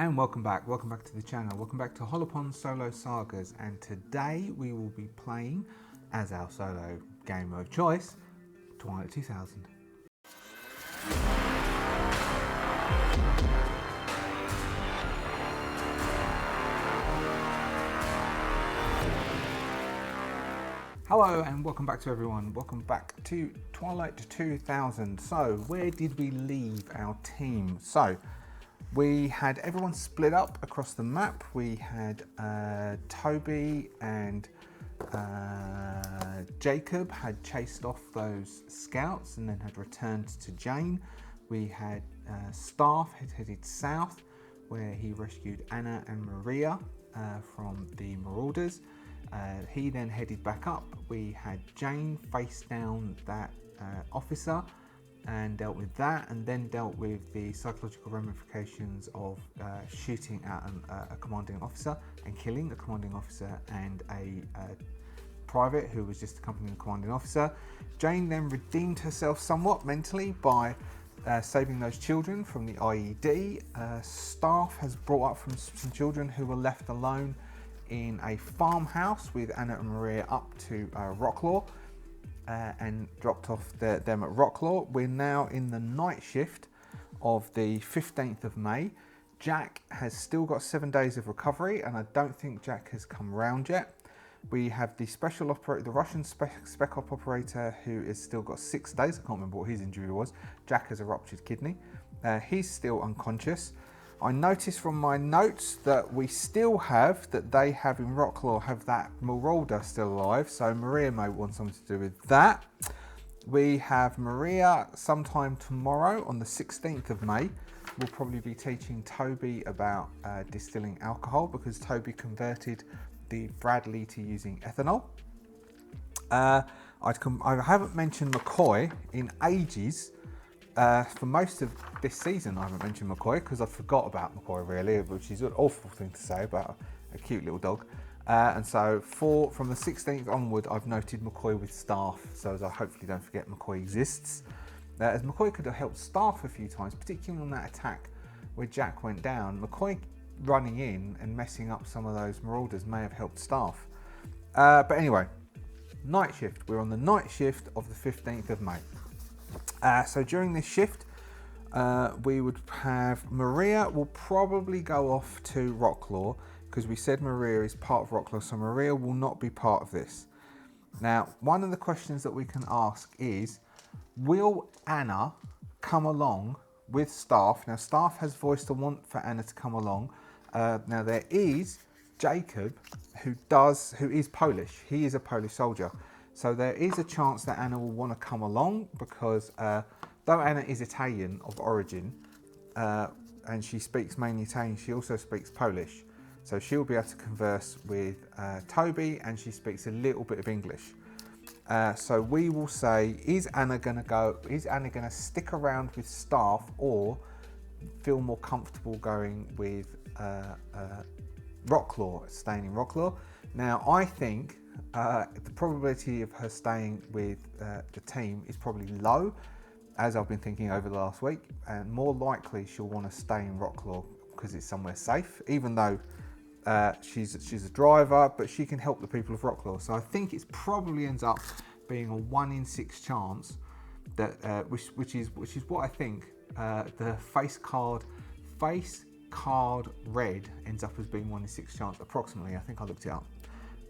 And welcome back to the channel, welcome back to Hollowponds Solo Sagas, and today we will be playing, as our solo game of choice, Twilight 2000. Hello and welcome back to everyone, welcome back to Twilight 2000. So where did we leave our team? So we had everyone split up across the map. We had Toby and Jacob had chased off those scouts and then had returned to Jane. We had Staff had headed south where he rescued Anna and Maria from the Marauders. He then headed back up. We had Jane face down that officer and dealt with that, and then dealt with the psychological ramifications of shooting at a commanding officer and killing a commanding officer and a private who was just accompanying the commanding officer. Jane then redeemed herself somewhat mentally by saving those children from the IED. Staff has brought up from some children who were left alone in a farmhouse with Anna and Maria up to Rocklaw. And dropped off them at Rocklaw. We're now in the night shift of the 15th of May. Jack has still got 7 days of recovery, and I don't think Jack has come round yet. We have the special operator, the Russian spec op operator, who has still got 6 days. I can't remember what his injury was. Jack has a ruptured kidney. He's still unconscious. I noticed from my notes that we still have, that they have in Rocklaw, have that Marauder still alive, so Maria may want something to do with that. We have Maria sometime tomorrow on the 16th of May. We'll probably be teaching Toby about distilling alcohol, because Toby converted the Bradley to using ethanol. I haven't mentioned McCoy in ages. For most of this season I haven't mentioned McCoy because I forgot about McCoy really, which is an awful thing to say about a cute little dog. And so from the 16th onward I've noted McCoy with Staff, so as I hopefully don't forget McCoy exists. As McCoy could have helped Staff a few times, particularly on that attack where Jack went down. McCoy running in and messing up some of those Marauders may have helped Staff. But anyway, night shift. We're on the night shift of the 15th of May. So during this shift, we would have Maria will probably go off to Rocklaw, because we said Maria is part of Rocklaw, so Maria will not be part of this. Now, one of the questions that we can ask is, will Anna come along with Staff? Now, Staff has voiced a want for Anna to come along. Now, there is Jacob, who is Polish. He is a Polish soldier. So there is a chance that Anna will want to come along, because though Anna is Italian of origin and she speaks mainly Italian, she also speaks Polish. So she'll be able to converse with Toby, and she speaks a little bit of English. So we will say, is Anna going to stick around with Staff, or feel more comfortable going with Rocklaw, staying in Rocklaw? Now I think the probability of her staying with the team is probably low, as I've been thinking over the last week, and more likely she'll want to stay in Rocklaw because it's somewhere safe, even though she's a driver, but she can help the people of Rocklaw. So I think it probably ends up being a 1 in 6 chance that which is what I think the face card red ends up as being 1 in 6 chance approximately. I think I looked it up.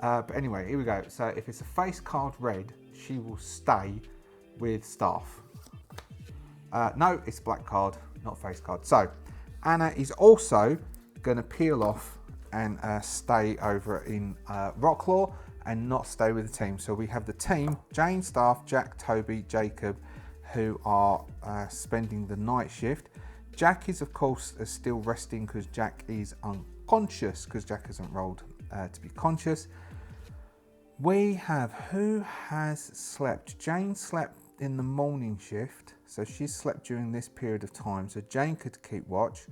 But anyway, here we go. So if it's a face card red, she will stay with Staff. No, it's black card, not face card. So Anna is also going to peel off and stay over in Rocklaw and not stay with the team. So we have the team, Jane, Staff, Jack, Toby, Jacob, who are spending the night shift. Jack is, of course, still resting because Jack is unconscious, because Jack hasn't rolled to be conscious. We have, who has slept? Jane slept in the morning shift, so she slept during this period of time, so Jane could keep watch.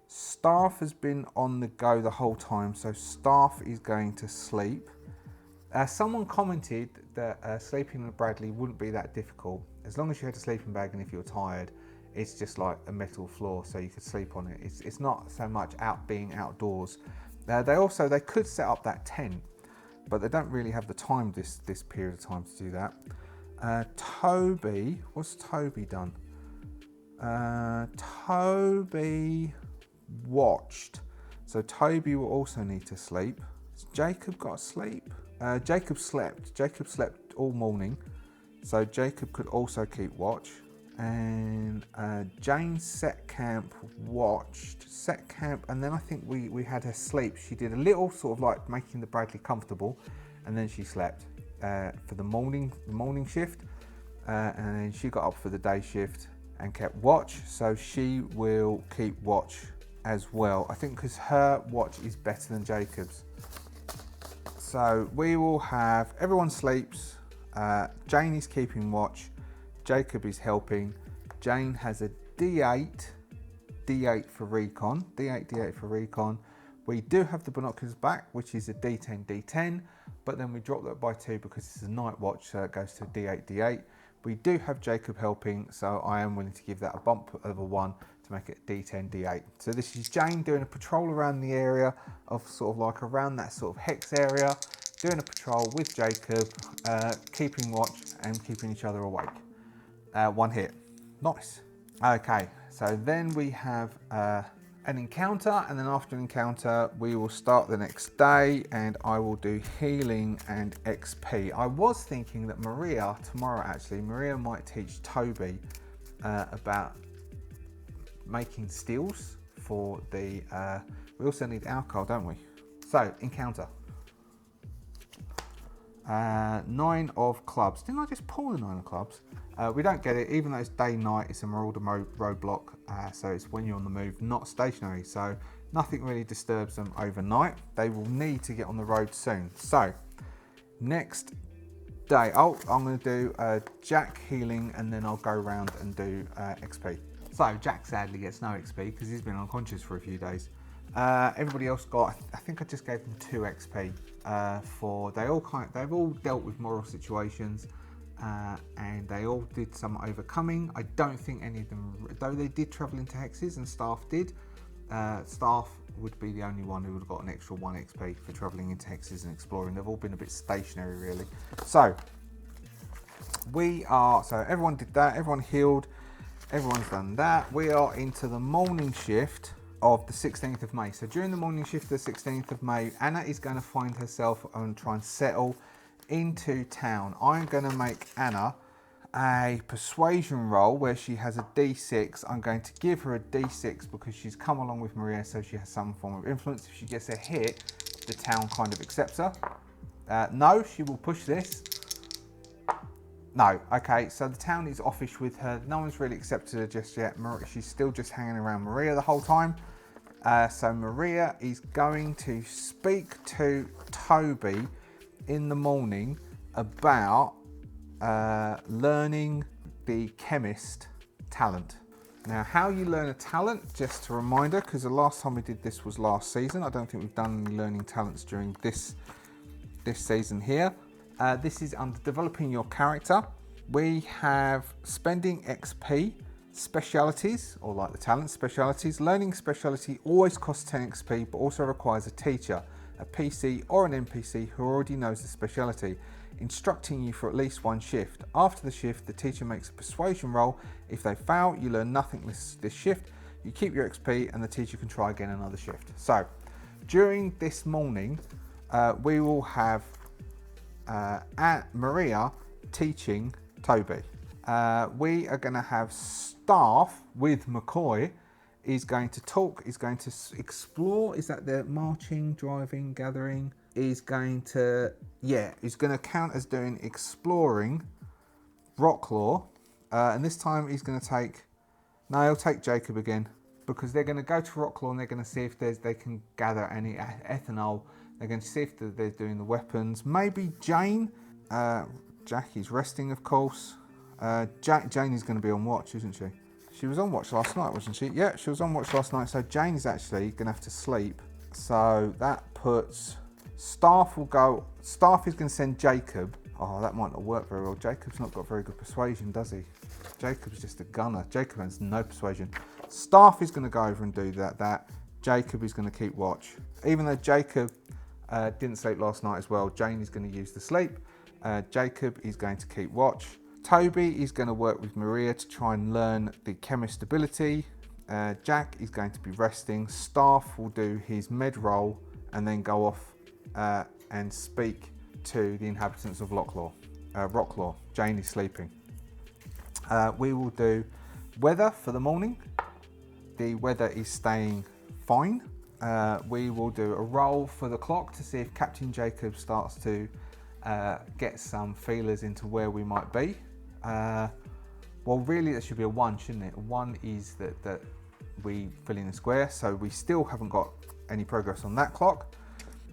Staff has been on the go the whole time, so Staff is going to sleep. Someone commented that sleeping in a Bradley wouldn't be that difficult, as long as you had a sleeping bag and if you're tired, It's just like a metal floor, so you could sleep on it. It's not so much being outdoors. They could set up that tent, but they don't really have the time this period of time to do that. Toby, what's Toby done? Toby watched, so Toby will also need to sleep. Has Jacob got to sleep? Jacob slept all morning, so Jacob could also keep watch. And Jane set camp, and then I think we had her sleep. She did a little sort of like making the Bradley comfortable, and then she slept for the morning shift, and then she got up for the day shift and kept watch. So she will keep watch as well, I think, because her watch is better than Jacob's. So we will have everyone sleeps. Jane is keeping watch. Jacob is helping. Jane has a D8 for recon. D8 for recon. We do have the binoculars back, which is a D10, but then we drop that by 2 because it's a night watch, so it goes to D8. We do have Jacob helping, so I am willing to give that a bump of a 1 to make it D10. So this is Jane doing a patrol around the area of sort of like around that sort of hex area, doing a patrol with Jacob, keeping watch and keeping each other awake. 1 hit. Nice. Okay, so then we have an encounter, and then after an encounter we will start the next day, and I will do healing and XP. I was thinking that Maria might teach Toby about making steels for the we also need alcohol, don't we? So encounter. 9 of clubs. Didn't I just pull the 9 of clubs? We don't get it, even though it's day night. It's a marauder roadblock, so it's when you're on the move, not stationary. So nothing really disturbs them overnight. They will need to get on the road soon. So next day, I'm going to do Jack healing, and then I'll go around and do XP. So Jack sadly gets no XP because he's been unconscious for a few days. Everybody else got, I think I just gave them 2 XP they've all dealt with moral situations, and they all did some overcoming. I don't think any of them, though they did travel into hexes and Staff did. Staff would be the only one who would have got an extra 1 XP for travelling into hexes and exploring. They've all been a bit stationary really. So everyone did that, everyone healed, everyone's done that. We are into the morning shift of the 16th of May. So during the morning shift of the 16th of May, Anna is going to find herself and try and settle into town. I'm going to make Anna a persuasion roll where she has a D6. I'm going to give her a D6 because she's come along with Maria, so she has some form of influence. If she gets a hit, the town kind of accepts her. No, she will push this. No, okay, so the town is offish with her. No one's really accepted her just yet. She's still just hanging around Maria the whole time. So Maria is going to speak to Toby in the morning about learning the chemist talent. Now, how you learn a talent, just a reminder, because the last time we did this was last season. I don't think we've done any learning talents during this season here. This is under developing your character. We have spending XP, specialities, or like the talent specialities. Learning speciality always costs 10 XP, but also requires a teacher, a PC or an NPC who already knows the speciality, instructing you for at least 1 shift. After the shift, the teacher makes a persuasion roll. If they fail, you learn nothing this shift. You keep your XP and the teacher can try again another shift. So during this morning, we will have Maria teaching Toby. We are going to have Staff with McCoy is going to talk, is going to explore. Is that the marching, driving, gathering? Is going to, is going to count as doing exploring Rocklaw. And this time he's going to take, no, he'll take Jacob again, because they're going to go to Rocklaw and they're going to see if they can gather any ethanol. They're going to see if they're doing the weapons. Maybe Jane. Jackie's resting, of course. Jane is going to be on watch, isn't she? She was on watch last night, wasn't she? Yeah, she was on watch last night. So Jane is actually going to have to sleep. So that puts... Staff will go... Staff is going to send Jacob. Oh, that might not work very well. Jacob's not got very good persuasion, does he? Jacob's just a gunner. Jacob has no persuasion. Staff is going to go over and do that. Jacob is going to keep watch. Even though Jacob didn't sleep last night as well, Jane is going to use the sleep. Jacob is going to keep watch. Toby is going to work with Maria to try and learn the chemist ability. Jack is going to be resting. Staff will do his med roll and then go off and speak to the inhabitants of Rocklaw. Jane is sleeping. We will do weather for the morning. The weather is staying fine. We will do a roll for the clock to see if Captain Jacob starts to get some feelers into where we might be. Well, really, there should be a 1, shouldn't it? 1 is that we fill in a square, so we still haven't got any progress on that clock.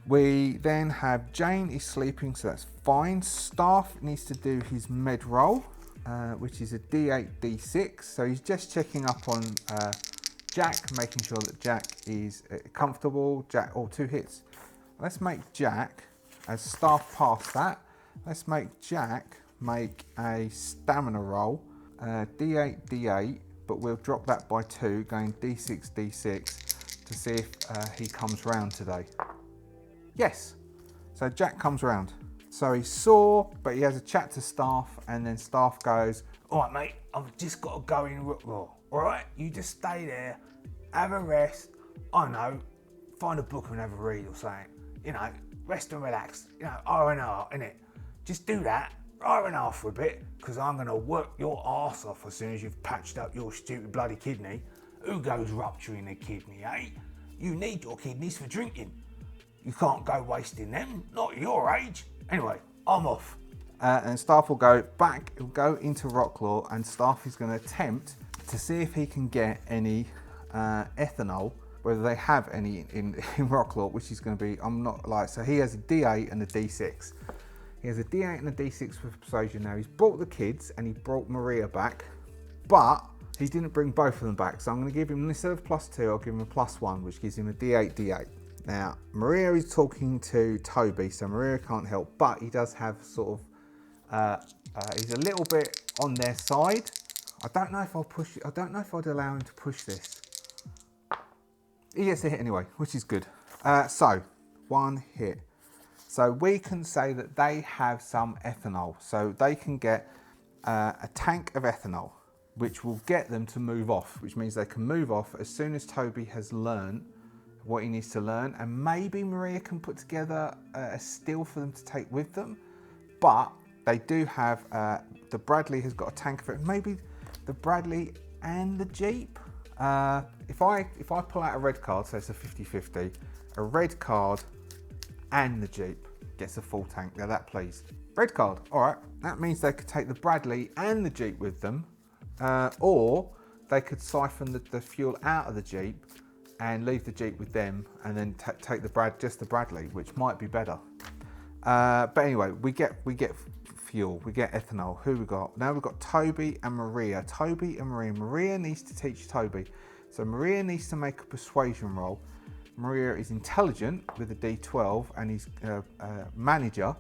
We then have Jane is sleeping, so that's fine. Staff needs to do his med roll, which is a D8, D6. So he's just checking up on Jack, making sure that Jack is comfortable. Jack, 2 hits. Let's make Jack, as Staff pass that, let's make Jack make a stamina roll, D8, D8, but we'll drop that by 2, going D6, D6, to see if he comes round today. Yes, so Jack comes round. So he's sore, but he has a chat to Staff, and then Staff goes, "All right, mate, I've just got to go in Rocklaw. All right, you just stay there, have a rest. I know, find a book and have a read or something. You know, rest and relax. You know, R&R, innit? Just do that, R&R for a bit, because I'm going to work your arse off as soon as you've patched up your stupid bloody kidney. Who goes rupturing a kidney, eh? You need your kidneys for drinking. You can't go wasting them, not at your age. Anyway, I'm off." And Staff will go back, he'll go into Rocklaw, and Staff is going to attempt to see if he can get any ethanol, whether they have any in Rocklaw, which is going to be, so he has a D8 and a D6. He has a D8 and a D6 for persuasion now. He's brought the kids and he brought Maria back, but he didn't bring both of them back. So I'm going to give him, instead of +2, I'll give him a +1, which gives him a D8, D8. Now, Maria is talking to Toby, so Maria can't help, but he does have sort of, he's a little bit on their side. I don't know if I'll push it. I don't know if I'd allow him to push this. He gets a hit anyway, which is good. So, 1 hit. So we can say that they have some ethanol. So they can get a tank of ethanol, which will get them to move off, which means they can move off as soon as Toby has learned what he needs to learn, and maybe Maria can put together a still for them to take with them. But they do have, the Bradley has got a tank of it, maybe the Bradley and the Jeep. If I pull out a red card, so it's a 50-50, a red card and the Jeep gets a full tank. They're that pleased. Red card, all right, that means they could take the Bradley and the Jeep with them, or they could siphon the fuel out of the Jeep and leave the Jeep with them, and then take just the Bradley, which might be better. But anyway, we get fuel, we get ethanol. Who we got? Now we've got Toby and Maria. Toby and Maria. Maria needs to teach Toby. So Maria needs to make a persuasion roll. Maria is intelligent with a D12, and he's manager,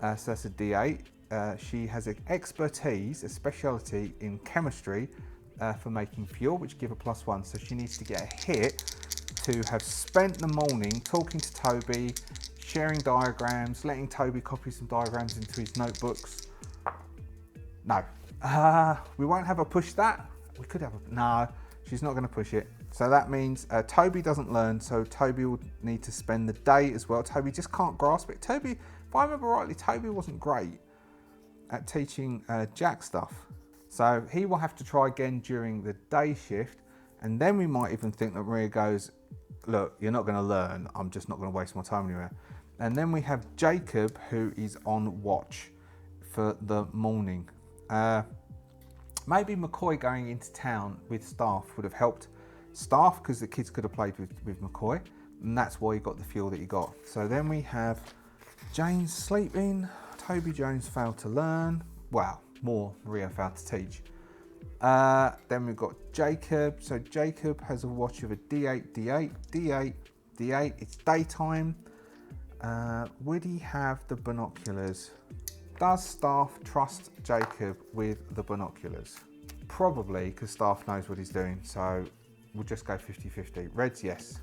so that's a D8. She has an expertise, a speciality in chemistry, for making fuel, which give a +1. So she needs to get a hit to have spent the morning talking to Toby, sharing diagrams, letting Toby copy some diagrams into his notebooks. No, we won't have her push that. We could have no, she's not going to push it. So that means Toby doesn't learn, so Toby will need to spend the day as well. Toby just can't grasp it. Toby, if I remember rightly, Toby wasn't great at teaching Jack stuff. So he will have to try again during the day shift, and then we might even think that Maria goes, "Look, you're not going to learn, I'm just not going to waste my time anywhere." And then we have Jacob, who is on watch for the morning. Maybe McCoy going into town with Staff would have helped Staff, because the kids could have played with McCoy, and that's why he got the fuel that he got. So then we have Jane sleeping, Toby Jones failed to learn. Wow. More Maria failed to teach. Then we've got Jacob. So Jacob has a watch of a D8, D8, D8, D8. It's daytime. Would he have the binoculars? Does Staff trust Jacob with the binoculars? probably because Staff knows what he's doing, so we'll just go 50-50. Reds, yes.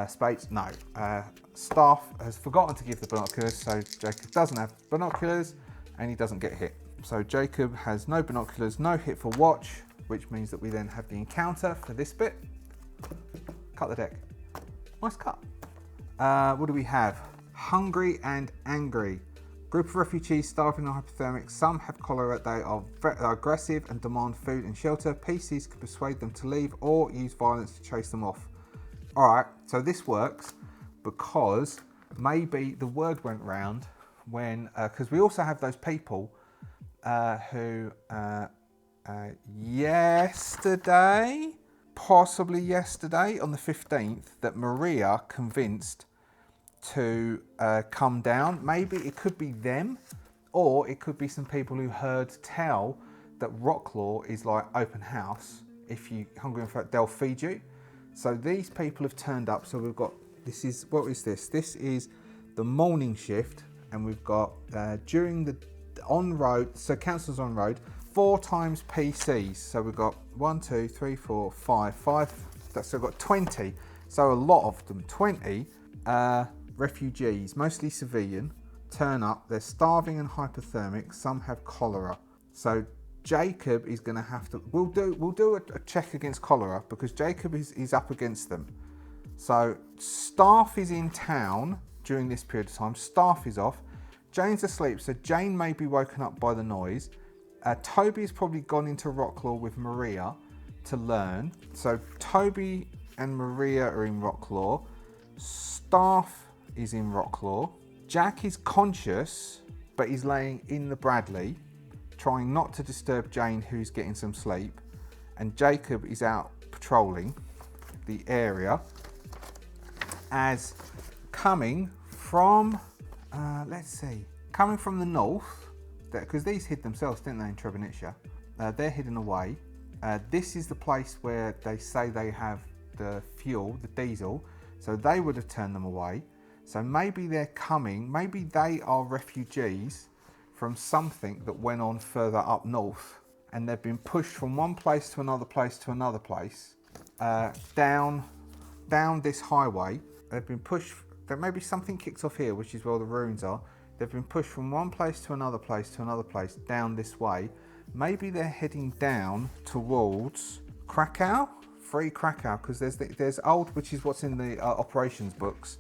Spades, no. Staff has forgotten to give the binoculars, so Jacob doesn't have binoculars and he doesn't get hit. So Jacob has no binoculars, no hit for watch, which means that we then have the encounter for this bit. Cut the deck. Nice cut. What do we have? Hungry and angry. Group of refugees starving and hypothermic. Some have cholera. They are aggressive and demand food and shelter. PCs can persuade them to leave or use violence to chase them off. Alright, so this works because maybe the word went round when, because we also have those people who possibly yesterday on the 15th, that Maria convinced to come down. Maybe it could be them, or it could be some people who heard tell that Rocklaw is like open house. If you hungry and fat, they'll feed you. So these people have turned up. So we've got, this is, what is this? This is the morning shift, and we've got during the on road, so council's on road, 4 times PCs. So we've got 1, 2, 3, 4, 5. So we've got 20. So a lot of them, 20 refugees, mostly civilian, turn up. They're starving and hypothermic. Some have cholera. So Jacob is going to have to. We'll do a check against cholera because Jacob is up against them. So Staff is in town during this period of time. Staff is off. Jane's asleep, so Jane may be woken up by the noise. Toby has probably gone into Rocklaw with Maria to learn. So Toby and Maria are in Rocklaw. Staff is in Rocklaw. Jack is conscious, but he's laying in the Bradley, trying not to disturb Jane, who's getting some sleep. And Jacob is out patrolling the area as coming from, coming from the north, because these hid themselves, didn't they, in Treblinka? They're hidden away. This is the place where they say they have the fuel, the diesel, so they would have turned them away. So maybe they're coming, maybe they are refugees from something that went on further up north, and they've been pushed from one place to another place to another place, down this highway. They've been pushed, there maybe something kicks off here, which is where the ruins are. They've been pushed from one place to another place to another place down this way. Maybe they're heading down towards Krakow, Free Krakow, because there's old, which is what's in the operations books.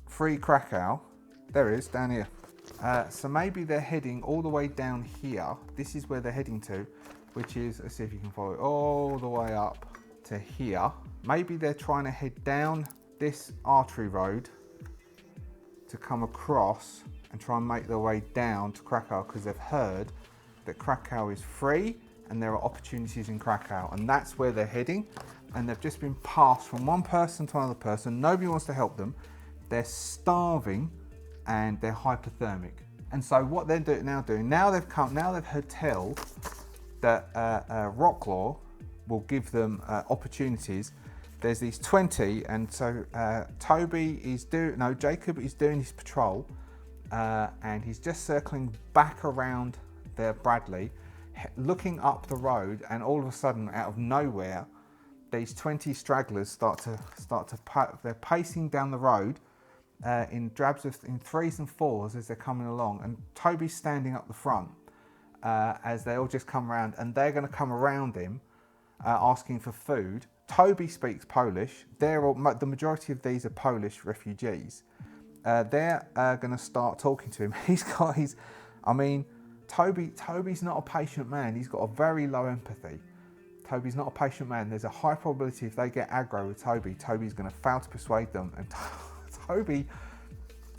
Free Krakow, there it is, down here. So maybe they're heading all the way down here. This is where they're heading to, which is, let's see if you can follow it all the way up to here. Maybe they're trying to head down this artery road to come across and try and make their way down to Krakow, because they've heard that Krakow is free and there are opportunities in Krakow, and that's where they're heading. And they've just been passed from one person to another person. Nobody wants to help them. They're starving and they're hypothermic. And so what they're now they've heard tell that Rocklaw will give them opportunities. There's these 20, and so Jacob is doing his patrol, and he's just circling back around their Bradley, looking up the road, and all of a sudden, out of nowhere, these 20 stragglers they're pacing down the road in threes and fours as they're coming along, and Toby's standing up the front as they all just come around, and they're going to come around him asking for food. Toby speaks Polish. The majority of these are Polish refugees. They're going to start talking to him. Toby's not a patient man. He's got a very low empathy. Toby's not a patient man. There's a high probability if they get aggro with Toby's going to fail to persuade them. And Toby,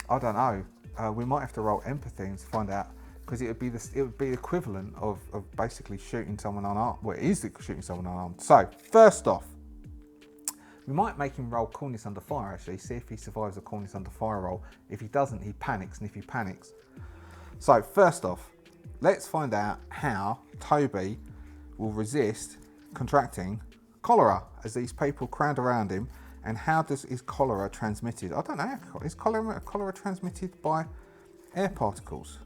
I don't know. We might have to roll empathy and find out, because it would be the equivalent of basically shooting someone unarmed. Well, it is shooting someone unarmed. So first off, we might make him roll coolness under fire, actually, see if he survives a coolness under fire roll. If he doesn't, he panics, and if he panics. So first off, let's find out how Toby will resist contracting cholera as these people crowd around him, and how is cholera transmitted? I don't know, is cholera transmitted by air particles?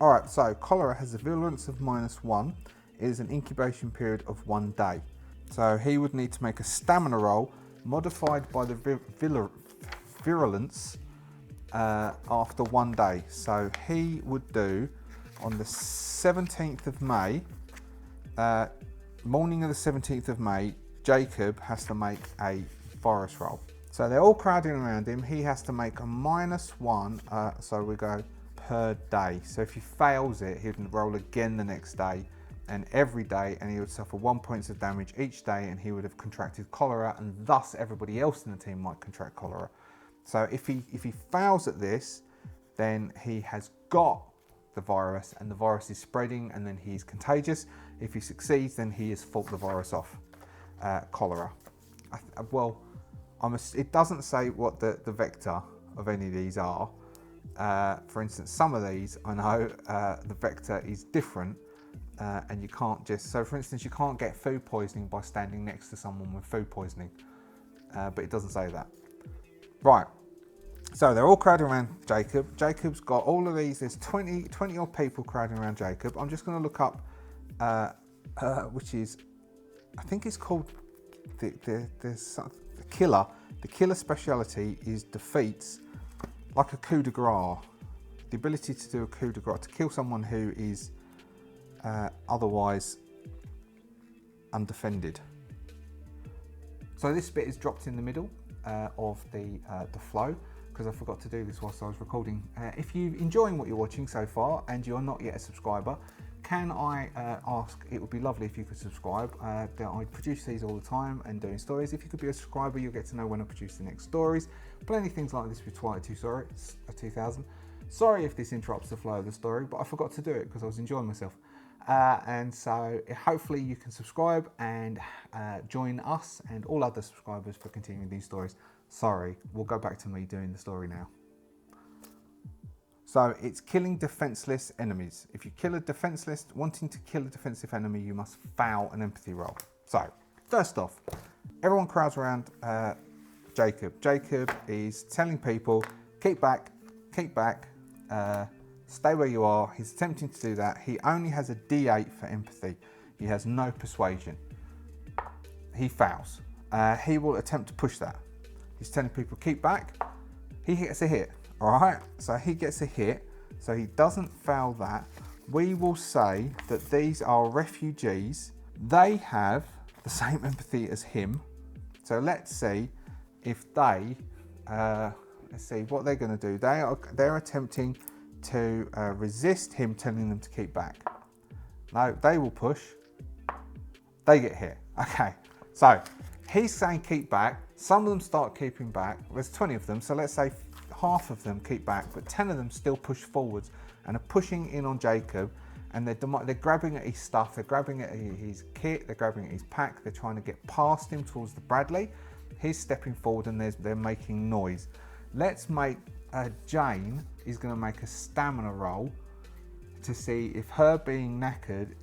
Alright, so cholera has a virulence of -1. is an incubation period of 1 day. So he would need to make a stamina roll modified by the virulence after 1 day. So he would do on the 17th of May, morning of the 17th of May, Jacob has to make a virus roll. So they're all crowding around him. He has to make a -1, so we go per day. So if he fails it, he would roll again the next day and every day, and he would suffer 1 point of damage each day, and he would have contracted cholera, and thus everybody else in the team might contract cholera. So if he fails at this, then he has got the virus, and the virus is spreading, and then he's contagious. If he succeeds, then he has fought the virus off. Cholera. It doesn't say what the vector of any of these are. For instance, some of these I know the vector is different, and you can't just. So, for instance, you can't get food poisoning by standing next to someone with food poisoning, but it doesn't say that. Right. So they're all crowding around Jacob. Jacob's got all of these. There's 20 odd people crowding around Jacob. I'm just going to look up, which is, I think it's called the killer. The killer speciality is defeats, like a coup de grace. The ability to do a coup de grace, to kill someone who is otherwise undefended. So this bit is dropped in the middle of the flow, because I forgot to do this whilst I was recording. If you're enjoying what you're watching so far and you're not yet a subscriber, can I ask, it would be lovely if you could subscribe. I produce these all the time and doing stories. If you could be a subscriber, you'll get to know when I produce the next stories. Plenty of things like this with Twilight 2000. Sorry if this interrupts the flow of the story, but I forgot to do it because I was enjoying myself. And so hopefully you can subscribe and join us and all other subscribers for continuing these stories. Sorry, we'll go back to me doing the story now. So it's killing defenseless enemies. If you kill a defenseless, wanting to kill a defensive enemy, you must foul an empathy roll. So first off, everyone crowds around Jacob. Jacob is telling people, keep back, stay where you are. He's attempting to do that. He only has a D8 for empathy. He has no persuasion. He fails. He will attempt to push that. He's telling people, keep back. He gets a hit. All right, so he gets a hit. So he doesn't fail that. We will say that these are refugees. They have the same empathy as him. So let's see if they, let's see what they're going to do. They're attempting to resist him telling them to keep back. No, they will push. They get hit. Okay, so he's saying keep back. Some of them start keeping back. There's 20 of them, so let's say half of them keep back, but 10 of them still push forwards and are pushing in on Jacob, and they're grabbing at his stuff, they're grabbing at his kit, they're grabbing at his pack, they're trying to get past him towards the Bradley. He's stepping forward and they're making noise. Let's make Jane is going to make a stamina roll to see if her being knackered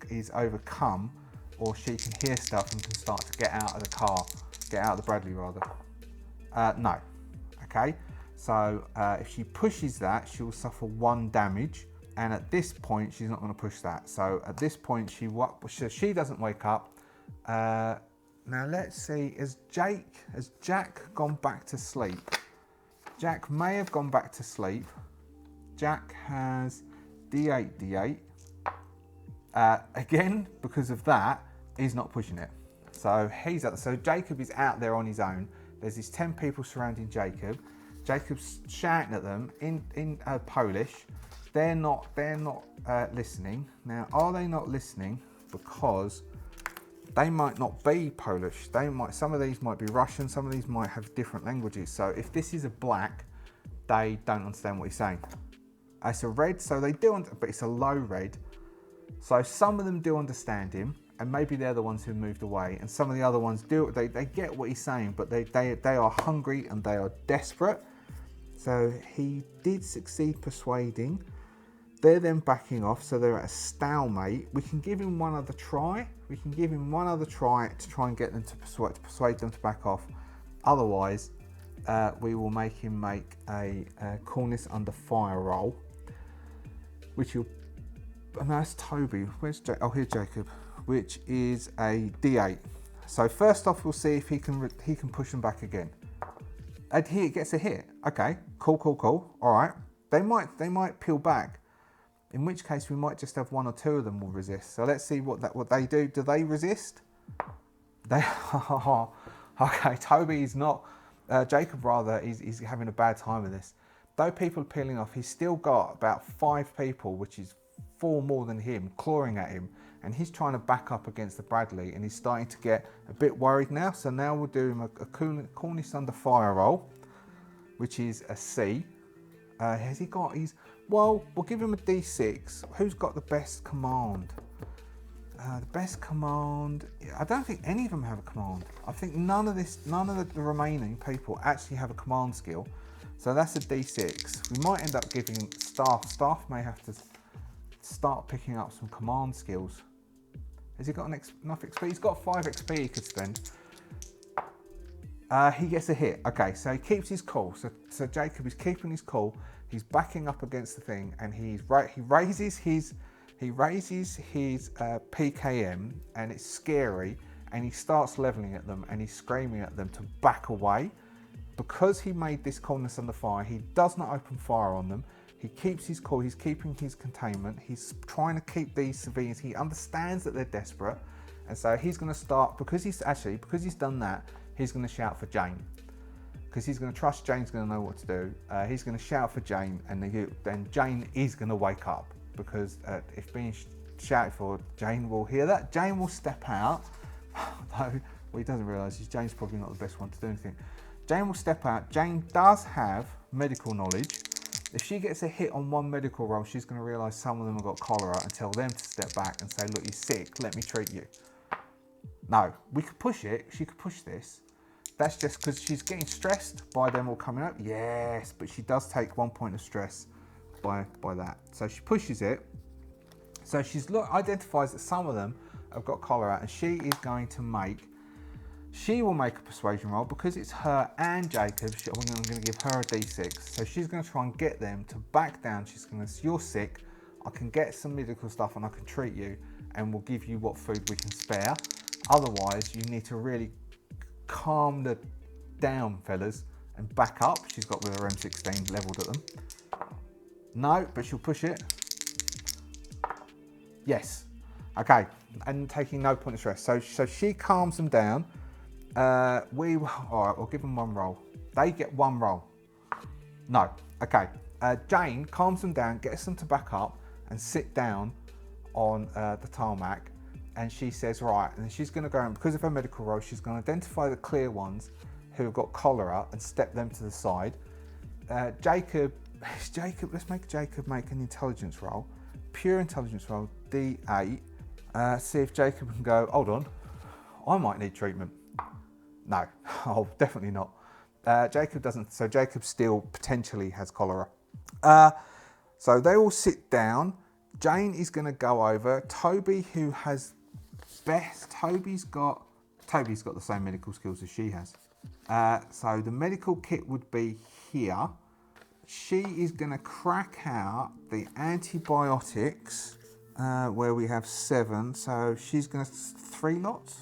is overcome, or she can hear stuff and can start to get out of the car, get out of the Bradley rather. No. Okay, so if she pushes that, she will suffer 1 damage, and at this point she's not going to push that. So at this point she doesn't wake up. Now let's see, has Jack gone back to sleep? Jack may have gone back to sleep. Jack has D8. Again, because of that, he's not pushing it. So so Jacob is out there on his own. There's these 10 people surrounding Jacob. Jacob's shouting at them in Polish. They're not listening. Now, are they not listening because they might not be Polish? Some of these might be Russian. Some of these might have different languages. So if this is a black, they don't understand what he's saying. It's a red, so they do, but it's a low red. So some of them do understand him, and maybe they're the ones who moved away, and some of the other ones do. They get what he's saying, but they are hungry and they are desperate. So he did succeed persuading. They're then backing off, so they're at a stalemate. We can give him one other try. To try and get them to persuade them to back off. Otherwise, we will make him make a coolness under fire roll, which he'll And that's Toby. Where's Jacob? Oh, here's Jacob, which is a D8. So first off, we'll see if he can push them back again. And he gets a hit. Okay, cool. All right, they might peel back. In which case, we might just have one or two of them will resist. So let's see what they do. Do they resist? They okay. Toby is not. Jacob rather. He's having a bad time with this. Though people are peeling off, he's still got about 5 people, which is 4 more than him, clawing at him, and he's trying to back up against the Bradley, and he's starting to get a bit worried now. So now we'll do him a coolness under fire roll, which is a C. Has he got? Well, we'll give him a D6. Who's got the best command? The best command. I don't think any of them have a command. I think none of the remaining people actually have a command skill. So that's a D6. We might end up giving Staff. Staff may have to start picking up some command skills. Has he got enough XP? He's got 5 XP he could spend. He gets a hit. Okay, so he keeps his cool. So Jacob is keeping his cool. He's backing up against the thing, and he raises his PKM, and it's scary. And he starts leveling at them, and he's screaming at them to back away. Because he made this coolness under fire, he does not open fire on them. He keeps his cool, he's keeping his containment, he's trying to keep these civilians, he understands that they're desperate, and so he's going to start, because he's done that, he's going to shout for Jane. Because he's going to trust Jane's going to know what to do. He's going to shout for Jane, and then Jane is going to wake up, because if being shouted for, Jane will hear that. Jane will step out, though what he doesn't realise is Jane's probably not the best one to do anything. Jane will step out. Jane does have medical knowledge. If she gets a hit on one medical roll, she's going to realise some of them have got cholera and tell them to step back and say, look, you're sick, let me treat you. No, we could push it. She could push this. That's just because she's getting stressed by them all coming up. Yes, but she does take 1 point of stress by that. So she pushes it. So identifies that some of them have got cholera, and she will make a persuasion roll because it's her and Jacob. I'm going to give her a D6. So she's going to try and get them to back down. She's going to say, you're sick. I can get some medical stuff and I can treat you, and we'll give you what food we can spare. Otherwise, you need to really calm down, fellas, and back up. She's got with her M16 levelled at them. No, but she'll push it. Yes. Okay. And taking no point of stress. So she calms them down. All right, we'll give them 1 roll. They get 1 roll. No. Okay. Jane calms them down, gets them to back up and sit down on the tarmac. And she says, right, and she's going to go, and because of her medical roll, she's going to identify the clear ones who have got cholera and step them to the side. Jacob, let's make Jacob make an intelligence roll. Pure intelligence roll, D8. See if Jacob can go, hold on, I might need treatment. No, oh, definitely not. Jacob doesn't, so Jacob still potentially has cholera. So they all sit down. Jane is going to go over. Toby, who has best, Toby's got the same medical skills as she has. So the medical kit would be here. She is going to crack out the antibiotics, where we have 7. So she's going to 3 lots.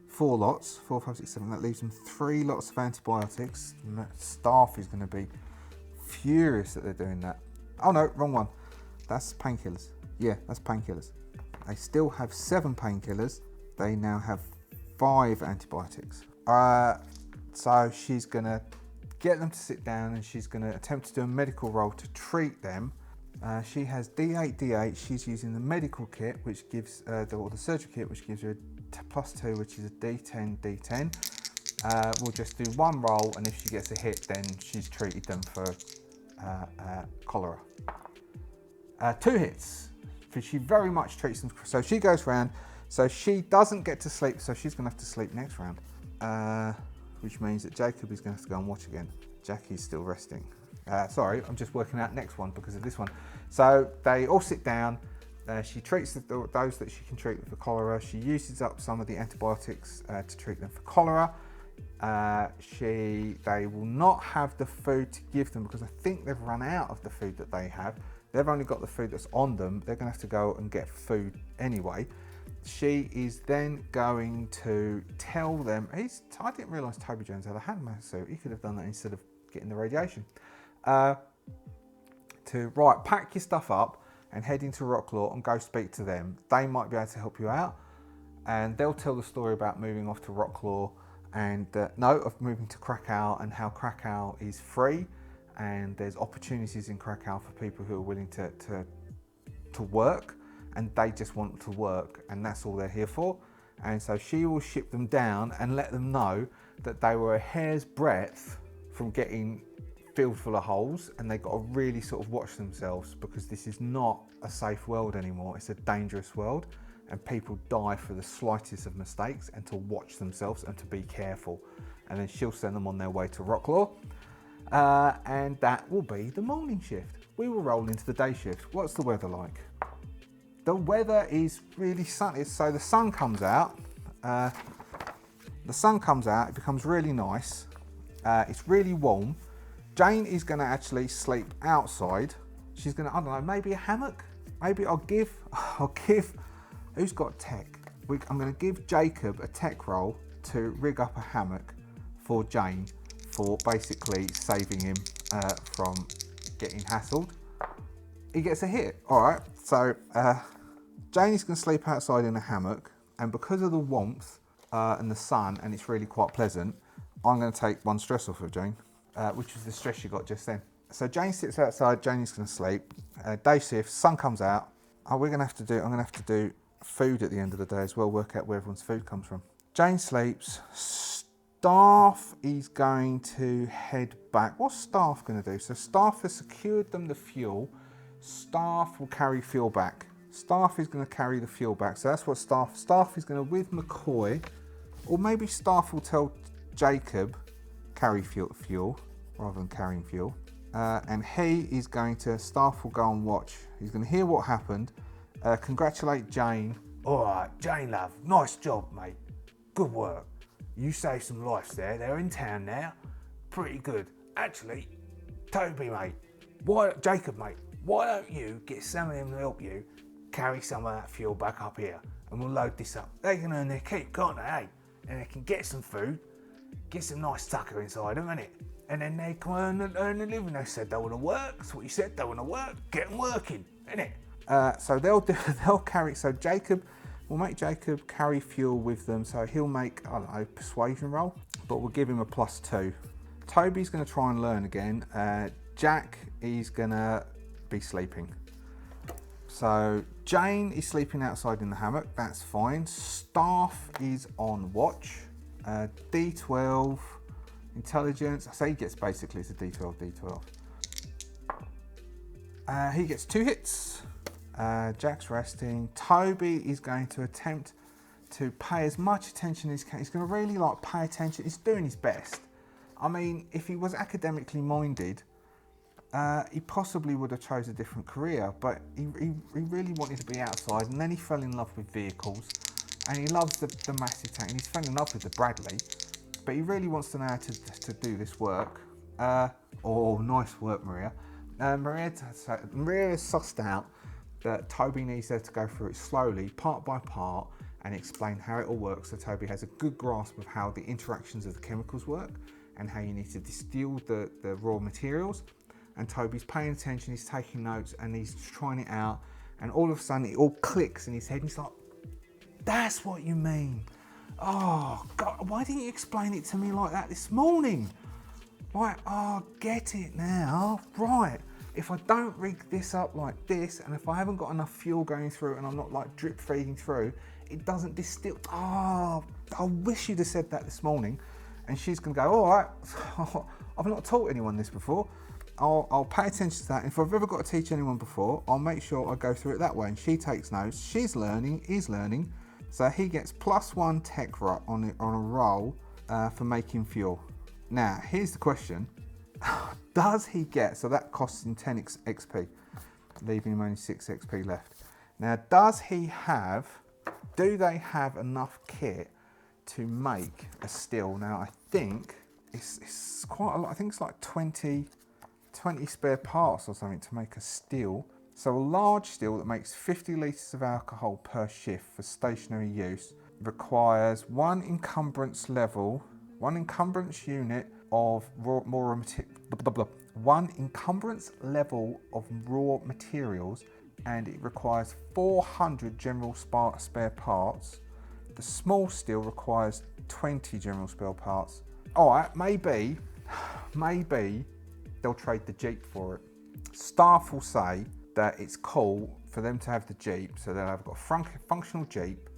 4 lots, 4, 5, 6, 7. That leaves them 3 lots of antibiotics. Staff is going to be furious that they're doing that. Oh no, wrong one. That's painkillers. Yeah, that's painkillers. They still have 7 painkillers. They now have 5 antibiotics. So she's going to get them to sit down, and she's going to attempt to do a medical roll to treat them. She has D8. She's using the medical kit, which gives, or the surgery kit, which gives her a +2, which is a D10. We'll just do 1 roll, and if she gets a hit, then she's treated them for cholera. 2 hits. She very much treats them. So she goes round. So she doesn't get to sleep, so she's going to have to sleep next round. Which means that Jacob is going to have to go and watch again. Jackie's still resting. Sorry, I'm just working out next one because of this one. So they all sit down. She treats those that she can treat for cholera. She uses up some of the antibiotics to treat them for cholera. They will not have the food to give them because I think they've run out of the food that they have. They've only got the food that's on them. They're going to have to go and get food anyway. She is then going to tell them, I didn't realise Toby Jones had a hazmat suit. He could have done that instead of getting the radiation. Right, pack your stuff up and head into Rocklaw and go speak to them. They might be able to help you out. And they'll tell the story about moving off to Rocklaw and of moving to Krakow, and how Krakow is free and there's opportunities in Krakow for people who are willing to work, and they just want to work, and that's all they're here for. And so she will ship them down and let them know that they were a hair's breadth from getting filled full of holes, and they've got to really sort of watch themselves, because this is not a safe world anymore. It's a dangerous world, and people die for the slightest of mistakes, and to watch themselves and to be careful. And then she'll send them on their way to Rocklaw, and that will be the morning shift. We will roll into the day shift. What's the weather like? The weather is really sunny, so the sun comes out. It becomes really nice. It's really warm. Jane is going to actually sleep outside. She's going to, I don't know, maybe a hammock. Maybe I'll give. Who's got tech? I'm going to give Jacob a tech roll to rig up a hammock for Jane, for basically saving him from getting hassled. He gets a hit. All right. So Jane is going to sleep outside in a hammock, and because of the warmth and the sun, and it's really quite pleasant, I'm going to take one stress off of Jane, which was the stress she got just then. So Jane sits outside. Jane is going to sleep. Day shift. Sun comes out. I'm going to have to do food at the end of the day as well. Work out where everyone's food comes from. Jane sleeps. Staff is going to head back. What's Staff going to do? So Staff has secured them the fuel. Staff will carry fuel back. Staff is going to carry the fuel back. So that's what Staff is going to, with McCoy, or maybe Staff will tell Jacob, carry fuel rather than carrying fuel. And he is going to, Staff will go and watch. He's going to hear what happened, congratulate Jane. All right, Jane, love, nice job, mate. Good work. You saved some lives there. They're in town now. Pretty good. Actually, Toby, mate, Jacob, mate, why don't you get some of them to help you carry some of that fuel back up here, and we'll load this up. They can earn their keep, can't they, eh? And they can get some food, get some nice tucker inside them, innit? And then they can earn a living. They said they want to work. That's what you said. They want to work. Get them working, innit? So they'll carry. So we'll make Jacob carry fuel with them. So he'll make, I don't know, persuasion roll, but we'll give him a +2. Toby's going to try and learn again. Jack is going to be sleeping. So Jane is sleeping outside in the hammock. That's fine. Staff is on watch. D12. Intelligence, I say he gets, basically it's a D12. He gets 2 hits. Jack's resting. Toby is going to attempt to pay as much attention as he can. He's going to really pay attention. He's doing his best. I mean, if he was academically minded, he possibly would have chose a different career, but he really wanted to be outside, and then he fell in love with vehicles, and he loves the massive tank, and he's fell in love with the Bradley. But he really wants to know how to do this work. Nice work, Maria. Maria has sussed out that Toby needs her to go through it slowly, part by part, and explain how it all works, so Toby has a good grasp of how the interactions of the chemicals work and how you need to distill the raw materials. And Toby's paying attention, he's taking notes, and he's trying it out, and all of a sudden it all clicks in his head, and he's like, that's what you mean. Oh, God, why didn't you explain it to me like that this morning? Get it now. Right, if I don't rig this up like this, and if I haven't got enough fuel going through, and I'm not drip feeding through, it doesn't distill. I wish you'd have said that this morning. And she's going to go, all right, I've not taught anyone this before. I'll pay attention to that. And if I've ever got to teach anyone before, I'll make sure I go through it that way. And she takes notes. She's learning, he's learning. So he gets +1 tech on a roll for making fuel. Now, here's the question. Does he get, so that costs him 10 XP, leaving him only 6 XP left. Now, do they have enough kit to make a still? Now, I think it's quite a lot. I think it's like 20 spare parts or something to make a still. So a large still that makes 50 litres of alcohol per shift for stationary use requires one encumbrance unit of one encumbrance level of raw materials, and it requires 400 general spare parts. The small still requires 20 general spare parts. Alright, maybe they'll trade the Jeep for it. Staff will say that it's cool for them to have the Jeep, so they'll have got a functional Jeep,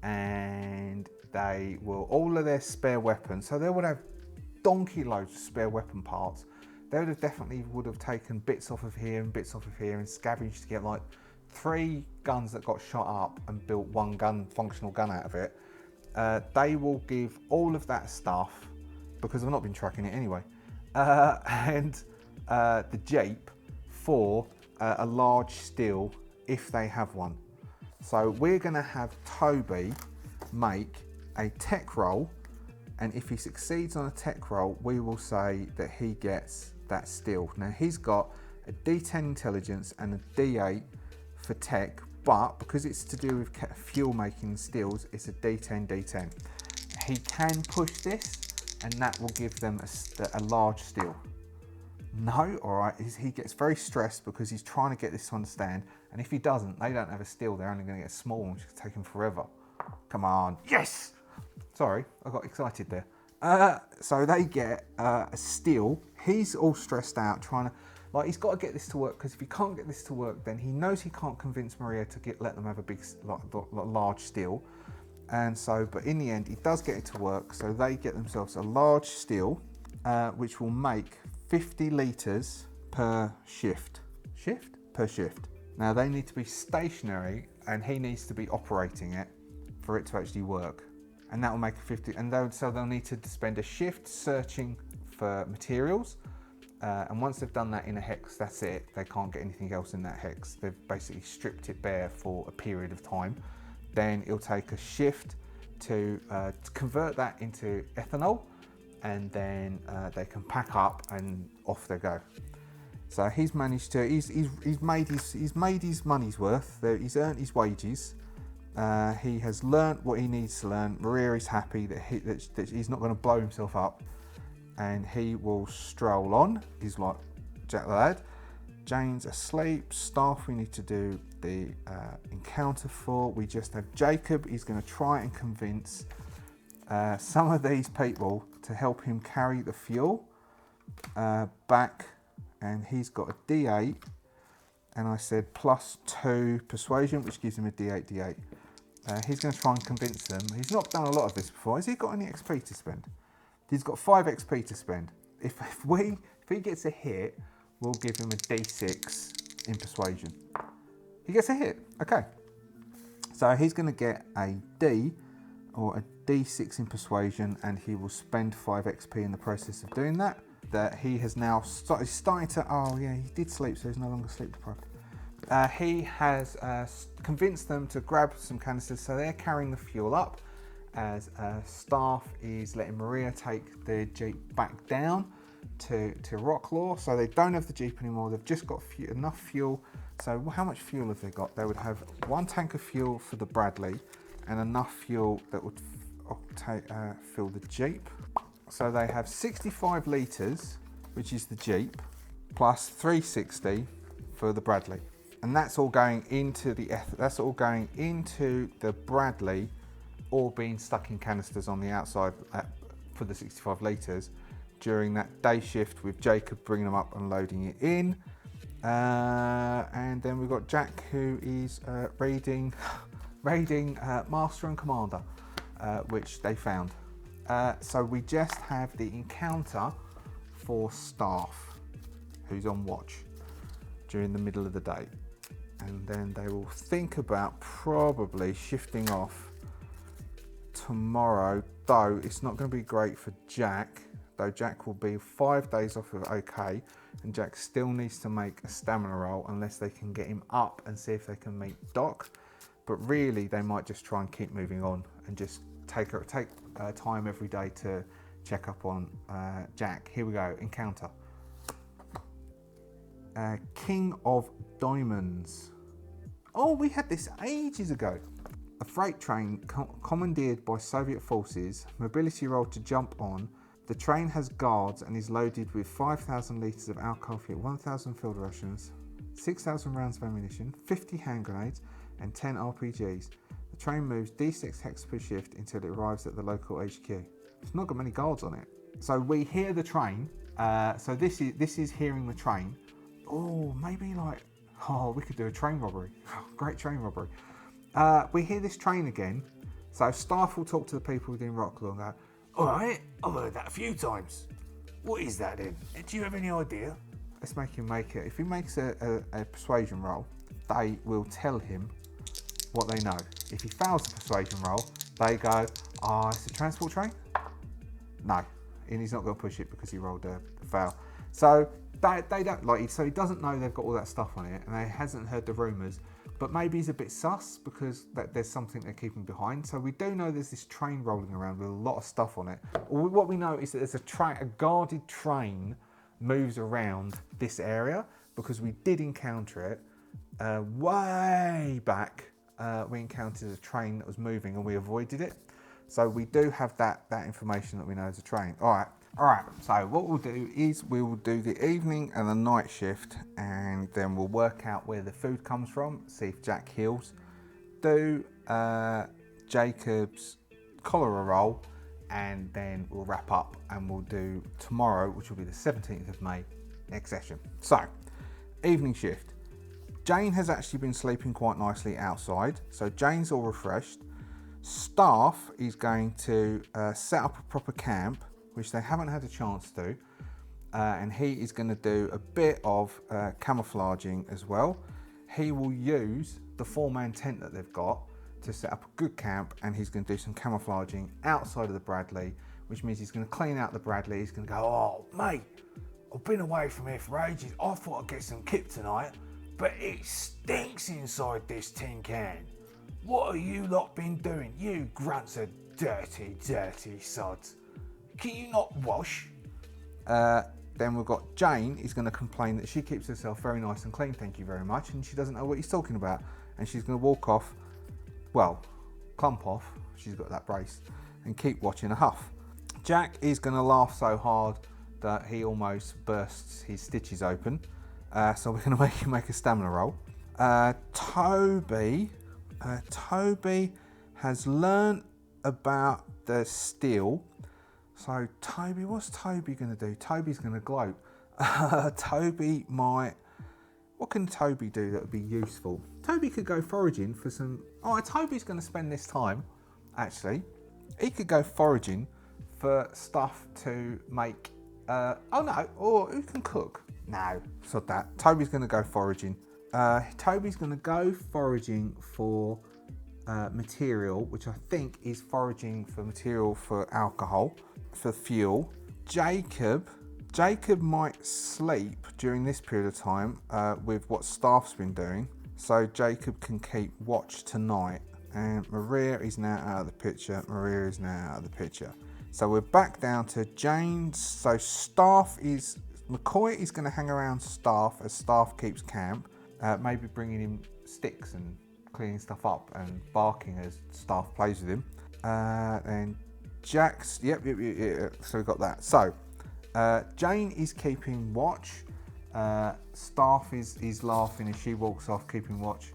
and they will, all of their spare weapons, so they would have donkey loads of spare weapon parts. They would have definitely taken bits off of here and bits off of here and scavenged to get like 3 guns that got shot up and built one functional gun out of it. They will give all of that stuff, because I've not been tracking it anyway, and the Jeep for a large still if they have one. So we're going to have Toby make a tech roll, and if he succeeds on a tech roll, we will say that he gets that still. Now he's got a D10 intelligence and a D8 for tech, but because it's to do with fuel making stills, it's a D10. He can push this, and that will give them a large still. No, all right, he gets very stressed because he's trying to get this to understand, and if he doesn't, they don't have a still, they're only going to get a small one, which will take him forever. Come on, yes! Sorry, I got excited there. So they get a still. He's all stressed out, trying to, like, he's got to get this to work, because if he can't get this to work, then he knows he can't convince Maria to let them have a big, large still. And so, but in the end, he does get it to work, so they get themselves a large still, which will make 50 litres per shift. Per shift. Now they need to be stationary, and he needs to be operating it for it to actually work. And that will make 50, and so they'll need to spend a shift searching for materials. And once they've done that in a hex, that's it. They can't get anything else in that hex. They've basically stripped it bare for a period of time. Then it'll take a shift to convert that into ethanol, and then they can pack up and off they go. So he's managed to, he's made his money's worth. He's earned his wages. He has learnt what he needs to learn. Maria is happy that he's not going to blow himself up, and he will stroll on. He's like, Jack the lad. Jane's asleep. Staff we need to do the encounter for. We just have Jacob. He's going to try and convince some of these people to help him carry the fuel back, and he's got a D8, and I said +2 persuasion, which gives him a D8. He's going to try and convince them. He's not done a lot of this before. Has he got any XP to spend? He's got 5 XP to spend. If he gets a hit, we'll give him a D6 in persuasion. He gets a hit. Okay. So he's going to get a D or a D6 in persuasion, and he will spend 5 XP in the process of doing that. That he has now starting to, oh yeah, he did sleep, so he's no longer sleep deprived. He has convinced them to grab some canisters, so they're carrying the fuel up, as staff is letting Maria take the Jeep back down to Rocklaw. So they don't have the Jeep anymore, they've just got enough fuel. So how much fuel have they got? They would have 1 tank of fuel for the Bradley, and enough fuel that would fill the Jeep. So they have 65 litres, which is the Jeep, plus 360 for the Bradley. And that's all going into the Bradley, all being stuck in canisters on the outside for the 65 litres during that day shift, with Jacob bringing them up and loading it in. And then we've got Jack, who is raiding Master and Commander, which they found. So we just have the encounter for staff, who's on watch during the middle of the day. And then they will think about probably shifting off tomorrow, though it's not going to be great for Jack, though Jack will be 5 days off of OK, and Jack still needs to make a stamina roll unless they can get him up and see if they can meet Doc. But really, they might just try and keep moving on and just take time every day to check up on Jack. Here we go, encounter. King of Diamonds. Oh, we had this ages ago. A freight train commandeered by Soviet forces, mobility roll to jump on. The train has guards and is loaded with 5,000 litres of alcohol fuel, 1,000 field rations, 6,000 rounds of ammunition, 50 hand grenades and 10 RPGs. The train moves D6 hex per shift until it arrives at the local HQ. It's not got many guards on it. So we hear the train. So this is hearing the train. Oh, maybe like, oh, we could do a train robbery. Great train robbery. We hear this train again. So staff will talk to the people within Rocklaw and go, all right, I've heard that a few times. What is that then? Do you have any idea? Let's make him make it. If he makes a persuasion roll, they will tell him what they know. If he fails the persuasion roll, they go, oh, it's a transport train? No, and he's not going to push it because he rolled a fail. So they don't like it. So he doesn't know they've got all that stuff on it, and he hasn't heard the rumours. But maybe he's a bit sus because there's something they're keeping behind. So we do know there's this train rolling around with a lot of stuff on it. What we know is that there's a guarded train moves around this area because we did encounter it way back. We encountered a train that was moving and we avoided it. So we do have that information that we know is a train. All right. So what we'll do is we will do the evening and the night shift, and then we'll work out where the food comes from, see if Jack heals, do Jacob's cholera roll, and then we'll wrap up and we'll do tomorrow, which will be the 17th of May, next session. So, evening shift. Jane has actually been sleeping quite nicely outside, so Jane's all refreshed. Staff is going to set up a proper camp, which they haven't had a chance to, and he is going to do a bit of camouflaging as well. He will use the 4-man tent that they've got to set up a good camp, and he's going to do some camouflaging outside of the Bradley, which means he's going to clean out the Bradley. He's going to go, oh mate, I've been away from here for ages. I thought I'd get some kip tonight, but it stinks inside this tin can. What have you lot been doing? You grunts are dirty, dirty sods. Can you not wash? Then we've got Jane is going to complain that she keeps herself very nice and clean, thank you very much, and she doesn't know what he's talking about. And she's going to walk off, well, clump off, she's got that brace, and keep watching a huff. Jack is going to laugh so hard that he almost bursts his stitches open. So we're going to make him make a stamina roll. Toby has learnt about the steel. So Toby, what's Toby going to do? Toby's going to gloat. Toby might... What can Toby do that would be useful? Toby could go foraging for some... Oh, Toby's going to spend this time, actually. He could go foraging for stuff to make... oh no, or who can cook? No, sod that. Toby's going to go foraging. Toby's going to go foraging for material, which I think is foraging for material for alcohol, for fuel. Jacob might sleep during this period of time with what staff's been doing, so Jacob can keep watch tonight. And Maria is now out of the picture. So we're back down to James. So staff is... McCoy is going to hang around staff as staff keeps camp, maybe bringing him sticks and cleaning stuff up and barking as staff plays with him. And Jack's... Yep. So we've got that. So Jane is keeping watch. Staff is laughing as she walks off, keeping watch.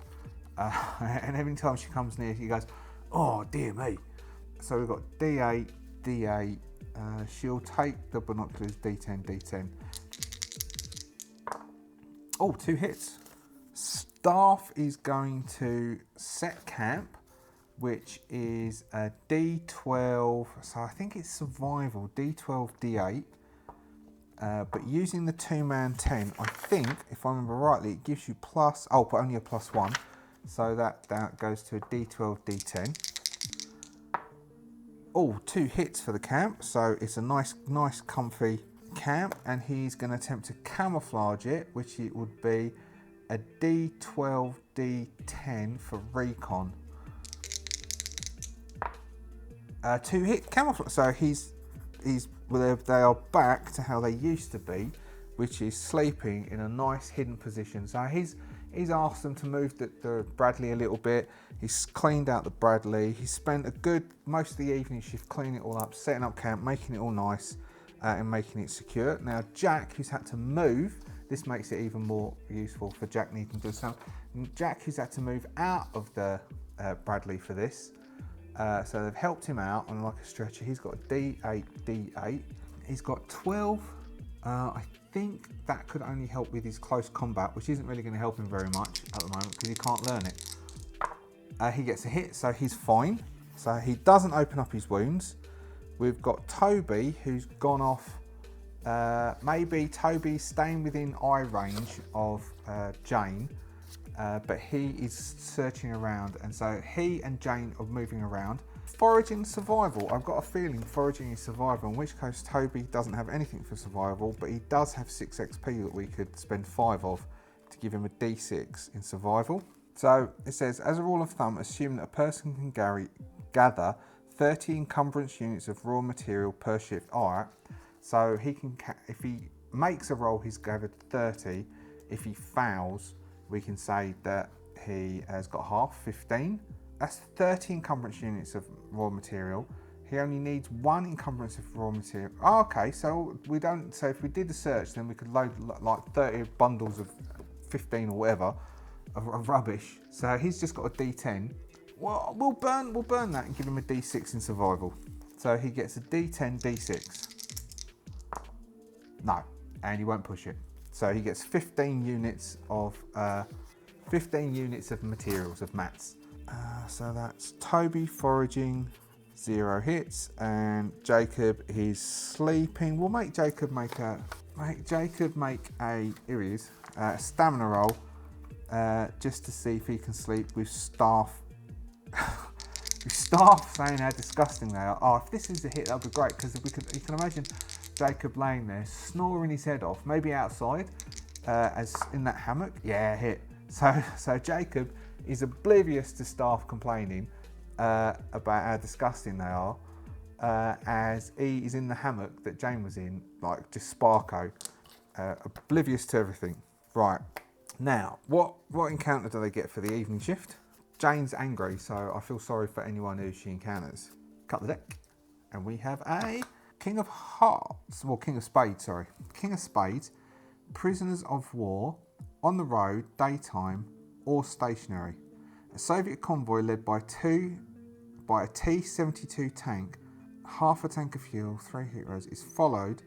And every time she comes near, she goes, oh, dear me. So we've got D8, D8. She'll take the binoculars, D10, D10. Oh, 2 hits. Staff is going to set camp, which is a D12. So I think it's survival, D12, D8. But using the 2-man 10, I think, if I remember rightly, it gives you plus... Oh, but only a +1. So that goes to a D12, D10. Oh, 2 hits for the camp. So it's a nice, comfy camp. And he's going to attempt to camouflage it, which it would be a D12, D10 for recon. 2 hit camouflage. So they are back to how they used to be. which is sleeping in a nice hidden position. So he's asked them to move the Bradley a little bit. He's cleaned out the Bradley. He spent a good most of the evening shift cleaning it all up, setting up camp, making it all nice, and making it secure. Now Jack, who's had to move, this makes it even more useful for Jack needing to do something. Jack, who's had to move out of the Bradley for this, so they've helped him out on like a stretcher. He's got a D8, D8. He's got 12. I think that could only help with his close combat, which isn't really going to help him very much at the moment because he can't learn it. He gets a hit, so he's fine. So he doesn't open up his wounds. We've got Toby, who's gone off. Maybe Toby's staying within eye range of Jane, but he is searching around, and so he and Jane are moving around. Foraging survival. I've got a feeling foraging is survival, in which case Toby doesn't have anything for survival, but he does have 6 XP that we could spend 5 of to give him a D6 in survival. So it says, as a rule of thumb, assume that a person can gather 30 encumbrance units of raw material per shift. Alright, so he can, if he makes a roll, he's gathered 30. If he fails, we can say that he has got half, 15. That's 30 encumbrance units of raw material. He only needs 1 encumbrance of raw material. Oh, okay, so we don't. So if we did the search, then we could load like 30 bundles of 15 or whatever of rubbish. So he's just got a D10. Well, we'll burn that and give him a D6 in survival. So he gets a D10, D6. No, and he won't push it. So he gets 15 units of materials of mats. So that's Toby foraging, 0 hits, and Jacob is sleeping. We'll make Jacob make a here he is, stamina roll, just to see if he can sleep with staff. With staff saying how disgusting they are. Oh, if this is a hit, that'd be great, because you can imagine Jacob laying there, snoring his head off, maybe outside, as in that hammock. Yeah, hit. So Jacob is oblivious to staff complaining about how disgusting they are, as he is in the hammock that Jane was in, like just Sparko, oblivious to everything. Right, now, what encounter do they get for the evening shift? Jane's angry, so I feel sorry for anyone who she encounters. Cut the deck, and we have a King of Hearts, well, King of Spades, sorry. King of Spades, prisoners of war, on the road, daytime, or stationary. A Soviet convoy led by a T-72 tank, half a tank of fuel, 3 heroes, is followed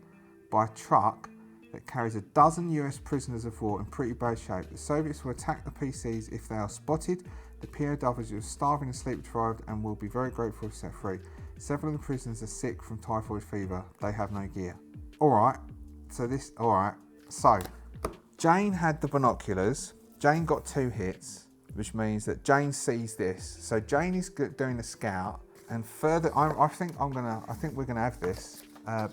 by a truck that carries a dozen US prisoners of war in pretty bad shape. The Soviets will attack the PCs if they are spotted. The POWs are starving and sleep deprived and will be very grateful if set free. Several of the prisoners are sick from typhoid fever. They have no gear. Alright, so Jane had the binoculars. Jane got 2 hits, which means that Jane sees this. So Jane is doing a scout, and further, I think we're gonna have this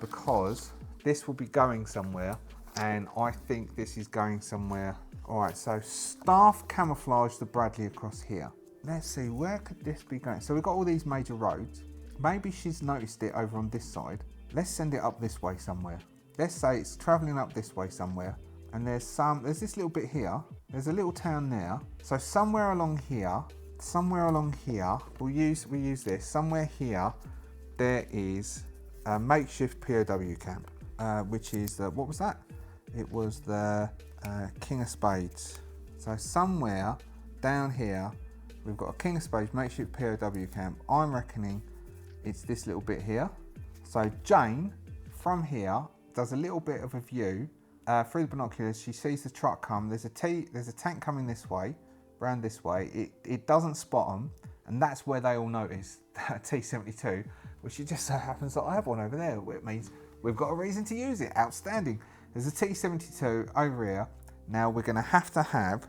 because this will be going somewhere, and I think this is going somewhere. All right, so staff camouflage the Bradley across here. Let's see, where could this be going? So we've got all these major roads. Maybe she's noticed it over on this side. Let's send it up this way somewhere. Let's say it's traveling up this way somewhere. And there's this little bit here. There's a little town there. So somewhere along here, we use this. Somewhere here, there is a makeshift POW camp, which is what was that? It was the King of Spades. So somewhere down here, we've got a King of Spades makeshift POW camp. I'm reckoning it's this little bit here. So Jane, from here, does a little bit of a view. Through the binoculars, she sees the truck come. There's a tank coming this way, round this way. It doesn't spot them, and that's where they all notice that T-72, which it just so happens that I have one over there. It means we've got a reason to use it. Outstanding. There's a T-72 over here. Now we're going to have,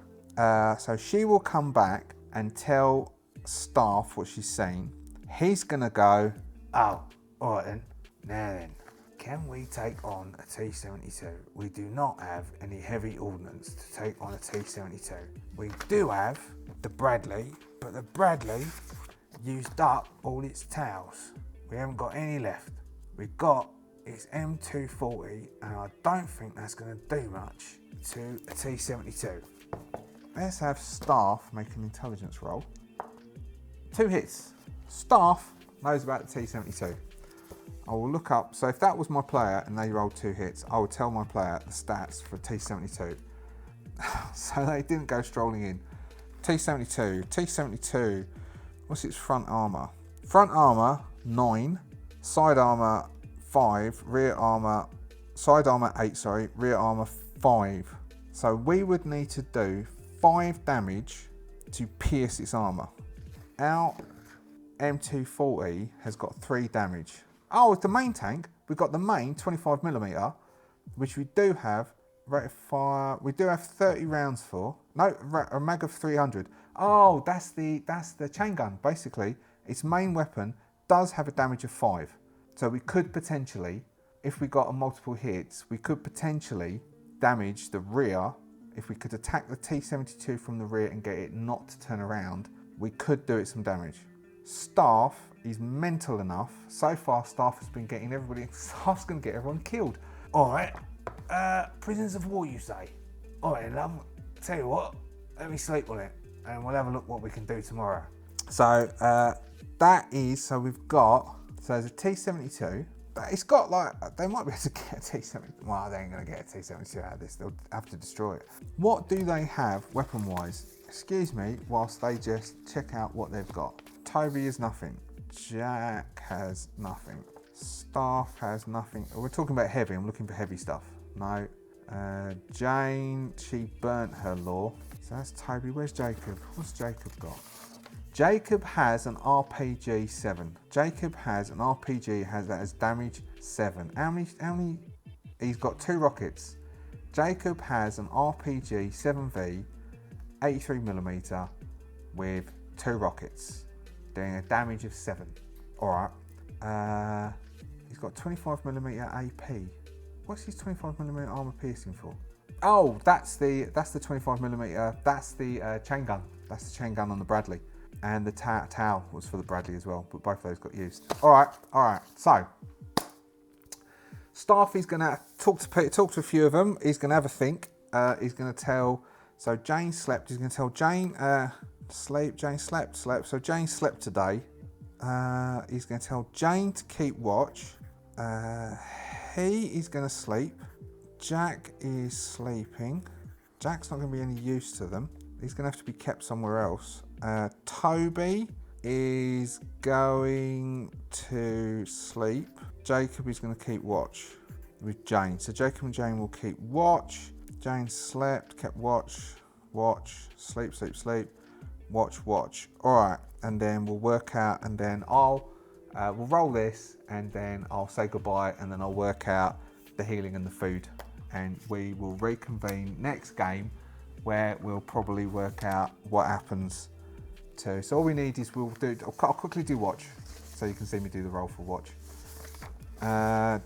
so she will come back and tell staff what she's seen. He's going to go, oh, all right then. Now then. Can we take on a T-72? We do not have any heavy ordnance to take on a T-72. We do have the Bradley, but the Bradley used up all its towels. We haven't got any left. We've got is M240, and I don't think that's going to do much to a T72. Let's have Staff make an intelligence roll. 2 hits. Staff knows about the T72. I will look up, so if that was my player and they rolled 2 hits, I would tell my player the stats for T72. So they didn't go strolling in. T72, what's its front armour? Front armour 9, side armour 5, rear armour, side armour 8, sorry, rear armour 5. So we would need to do 5 damage to pierce its armour. Our M240 has got 3 damage. Oh, it's the main tank. We've got the main 25mm, which we do have rate of fire. We do have 30 rounds for. No, a mag of 300. Oh, that's the chain gun. Basically, its main weapon does have a damage of 5. So we could potentially, if we got a multiple hits, we could potentially damage the rear. If we could attack the T72 from the rear and get it not to turn around, we could do it some damage. Staff is mental enough. So far, Staff has been getting everybody. Staff's going to get everyone killed. All right, prisoners of war, you say? All right, love. Tell you what, let me sleep on it, and we'll have a look what we can do tomorrow. So that is. So we've got. So there's a T72. It's got like they might be able to get a T72. Well, they ain't going to get a T72 out of this. They'll have to destroy it. What do they have weapon-wise? Excuse me, whilst they just check out what they've got. Toby is nothing. Jack has nothing. Staff has nothing. We're talking about heavy. I'm looking for heavy stuff. No. Jane, she burnt her law. So that's Toby. Where's Jacob? What's Jacob got? Jacob has an RPG 7. Jacob has an RPG that has damage 7. How many? He's got 2 rockets. Jacob has an RPG 7V, 83mm with 2 rockets, doing a damage of 7. All right. He's got 25mm AP. What's his 25mm armor piercing for? Oh, that's the 25mm. That's the chain gun. That's the chain gun on the Bradley. And the Tau was for the Bradley as well, but both of those got used. All right. So, Staff is going to talk to a few of them. He's going to have a think. He's going to tell. So Jane slept. He's going to tell Jane sleep. Jane slept. So Jane slept today. He's going to tell Jane to keep watch. He is going to sleep. Jack is sleeping. Jack's not going to be any use to them. He's going to have to be kept somewhere else. Toby is going to sleep. Jacob is going to keep watch with Jane. So Jacob and Jane will keep watch. Jane slept, kept watch, sleep, watch. All right, and then we'll work out, and then we'll roll this, and then I'll say goodbye, and then I'll work out the healing and the food, and we will reconvene next game, where we'll probably work out what happens. So all we need is I'll quickly do watch, so you can see me do the roll for watch.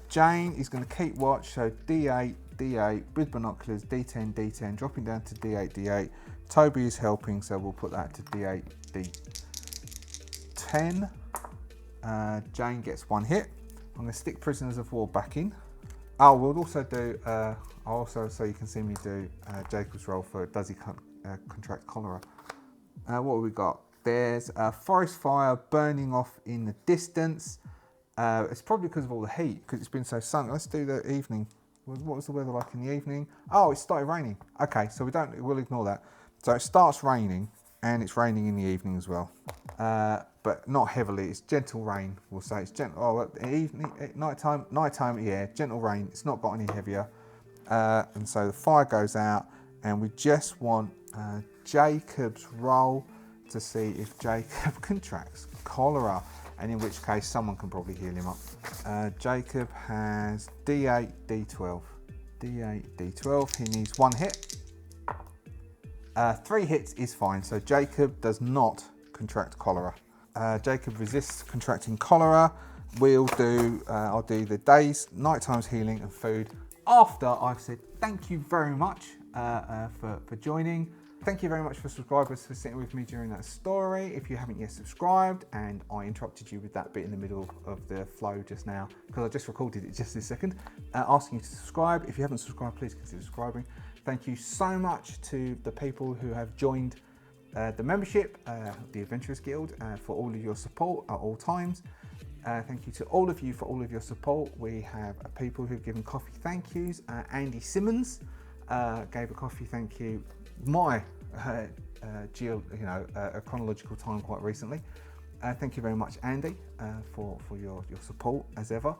Jane is going to keep watch, so D8 with binoculars, D10, dropping down to D8. Toby is helping, so we'll put that to D8, D10. Jane gets 1 hit. I'm going to stick prisoners of war back in. Oh, we'll also do, so you can see me do Jacob's roll for does he contract cholera. What have we got? There's a forest fire burning off in the distance. It's probably because of all the heat, because it's been so sunny. Let's do the evening. What was the weather like in the evening? Oh, it started raining. Okay, so we'll ignore that. So it starts raining, and it's raining in the evening as well. But not heavily, it's gentle rain, we'll say. It's gentle, at nighttime, yeah, gentle rain. It's not got any heavier. And so the fire goes out, and we just want Jacob's roll to see if Jacob contracts cholera, and in which case someone can probably heal him up. Jacob has D8, D12. D8, D12, he needs 1 hit. 3 hits is fine, so Jacob does not contract cholera. Jacob resists contracting cholera. I'll do the days, nighttime's healing and food after I've said thank you very much for joining. Thank you very much for subscribers for sitting with me during that story. If you haven't yet subscribed, and I interrupted you with that bit in the middle of the flow just now, because I just recorded it just this second, asking you to subscribe. If you haven't subscribed, please consider subscribing. Thank you so much to the people who have joined the membership, the Adventurers Guild, for all of your support at all times. Thank you to all of you for all of your support. We have people who've given coffee thank yous. Andy Simmons gave a coffee thank you, a chronological time quite recently. Thank you very much, Andy, for your support as ever,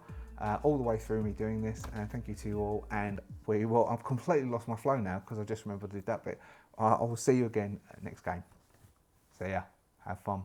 all the way through me doing this. Thank you to you all. And I've completely lost my flow now because I just remembered I did that bit. I will see you again next game. See ya. Have fun.